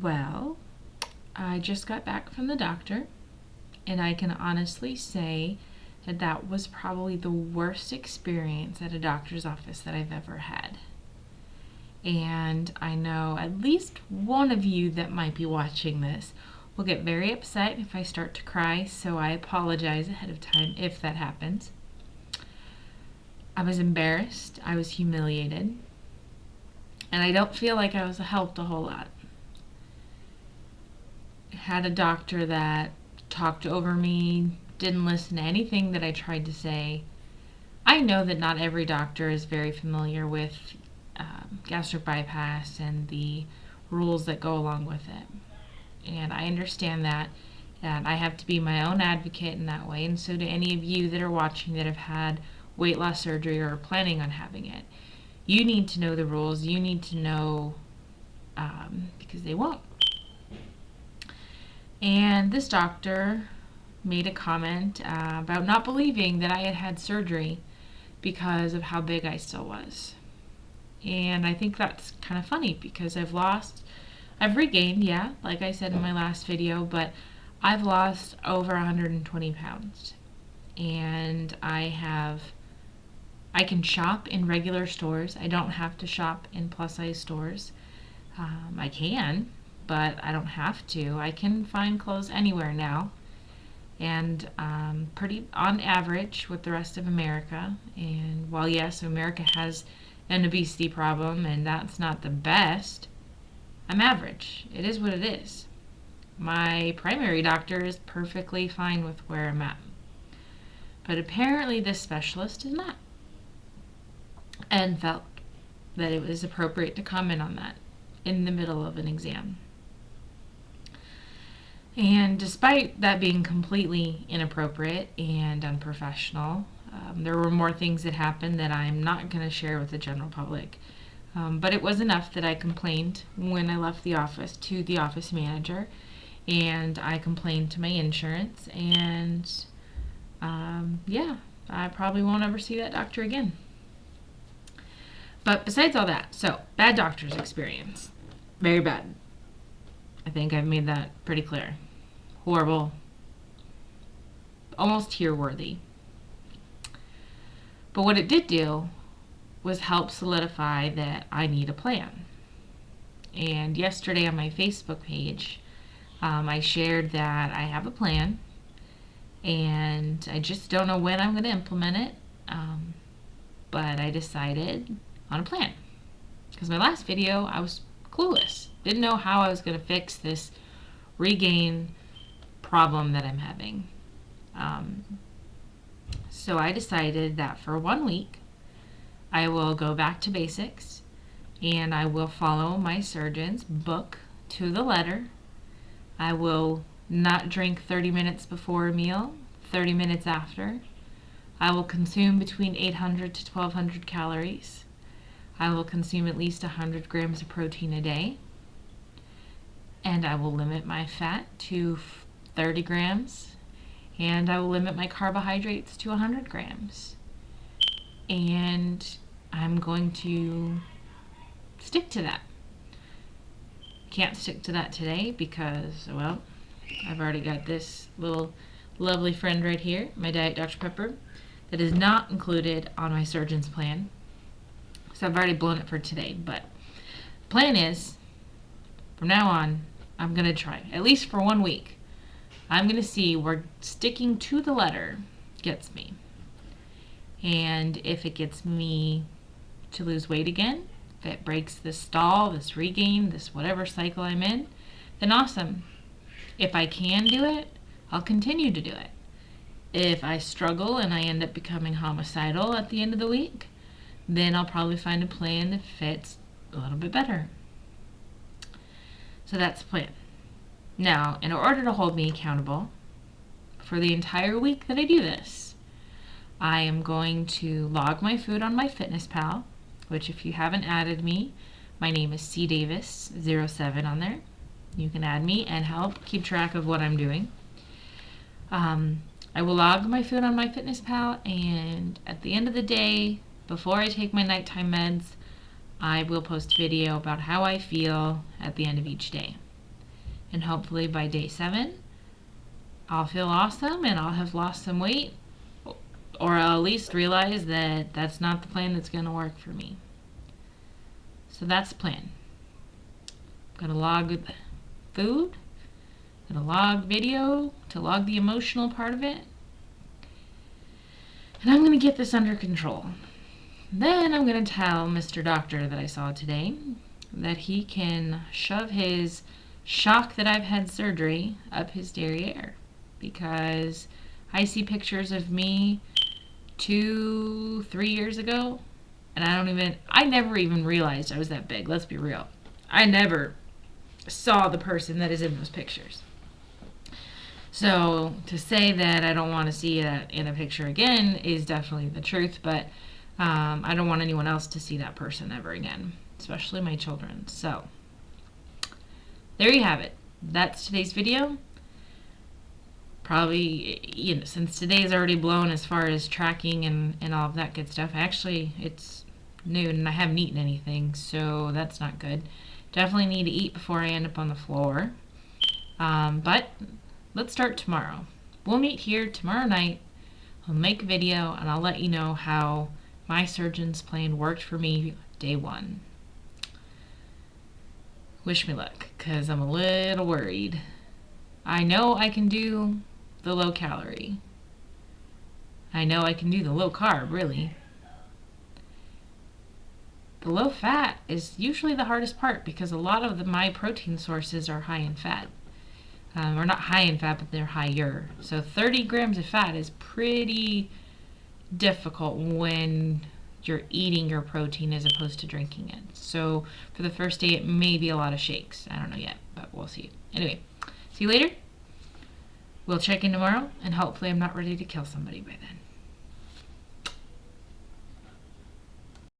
Well, I just got back from the doctor, and I can honestly say that that was probably the worst experience at a doctor's office that I've ever had. And I know at least one of you that might be watching this will get very upset if I start to cry, so I apologize ahead of time if that happens. I was embarrassed, I was humiliated, and I don't feel like I was helped a whole lot. I had a doctor that talked over me, didn't listen to anything that I tried to say. I know that not every doctor is very familiar with gastric bypass and the rules that go along with it. And I understand that, and I have to be my own advocate in that way, and so do any of you that are watching that have had weight loss surgery or are planning on having it. You need to know the rules. You need to know because they won't. And this doctor made a comment about not believing that I had had surgery because of how big I still was. And I think that's kind of funny because I've regained, yeah, like I said in my last video, but I've lost over 120 pounds. And I can shop in regular stores. I don't have to shop in plus size stores. I can, but I don't have to. I can find clothes anywhere now. And pretty on average with the rest of America. And while yes, America has an obesity problem and that's not the best, I'm average. It is what it is. My primary doctor is perfectly fine with where I'm at. But apparently this specialist is not, and felt that it was appropriate to comment on that in the middle of an exam. And despite that being completely inappropriate and unprofessional, there were more things that happened that I'm not going to share with the general public. But it was enough that I complained when I left the office to the office manager, and I complained to my insurance, and yeah, I probably won't ever see that doctor again. But besides all that, so bad doctor's experience. Very bad. I think I've made that pretty clear. Horrible. Almost tear-worthy. But what it did do was help solidify that I need a plan. And yesterday on my Facebook page, I shared that I have a plan, and I just don't know when I'm going to implement it, but I decided on a plan. Because my last video, I was clueless. Didn't know how I was going to fix this regain problem that I'm having. So I decided that for 1 week, I will go back to basics, and I will follow my surgeon's book to the letter. I will not drink 30 minutes before a meal, 30 minutes after. I will consume between 800 to 1200 calories. I will consume at least 100 grams of protein a day. And I will limit my fat to 30 grams. And I will limit my carbohydrates to 100 grams. And I'm going to stick to that. Can't stick to that today because, well, I've already got this little lovely friend right here, my Diet Dr. Pepper, that is not included on my surgeon's plan. So I've already blown it for today. But the plan is, from now on, I'm going to try, at least for 1 week. I'm going to see where sticking to the letter gets me. And if it gets me to lose weight again, if it breaks this stall, this regain, this whatever cycle I'm in, then awesome. If I can do it, I'll continue to do it. If I struggle and I end up becoming homicidal at the end of the week, then I'll probably find a plan that fits a little bit better. So that's the plan. Now, in order to hold me accountable for the entire week that I do this, I am going to log my food on MyFitnessPal, which if you haven't added me, my name is cdavis07 on there. You can add me and help keep track of what I'm doing. I will log my food on MyFitnessPal, and at the end of the day, before I take my nighttime meds, I will post a video about how I feel at the end of each day. and hopefully by day 7, I'll feel awesome and I'll have lost some weight, or I'll at least realize that that's not the plan that's going to work for me. So that's the plan. I'm going to log food, I'm going to log video to log the emotional part of it, and I'm going to get this under control. Then I'm going to tell Mr. Doctor that I saw today that he can shove his shock that I've had surgery up his derriere, because I see pictures of me 2-3 years ago, and I never even realized I was that big. Let's be real. I never saw the person that is in those pictures. So to say that I don't want to see it in a picture again is definitely the truth, but I don't want anyone else to see that person ever again, especially my children. So there you have it. That's today's video. Probably, since today's already blown as far as tracking and all of that good stuff, actually it's noon and I haven't eaten anything, so that's not good. Definitely need to eat before I end up on the floor. But let's start tomorrow. We'll meet here tomorrow night. I'll make a video and I'll let you know how my surgeon's plan worked for me day 1. Wish me luck, because I'm a little worried. I know I can do the low calorie. I know I can do the low carb, really. The low fat is usually the hardest part, because a lot of my protein sources are high in fat. Or not high in fat, but they're higher. So 30 grams of fat is pretty difficult when you're eating your protein as opposed to drinking it. So for the first day, it may be a lot of shakes. I don't know yet, but we'll see. Anyway, see you later. We'll check in tomorrow, and hopefully I'm not ready to kill somebody by then.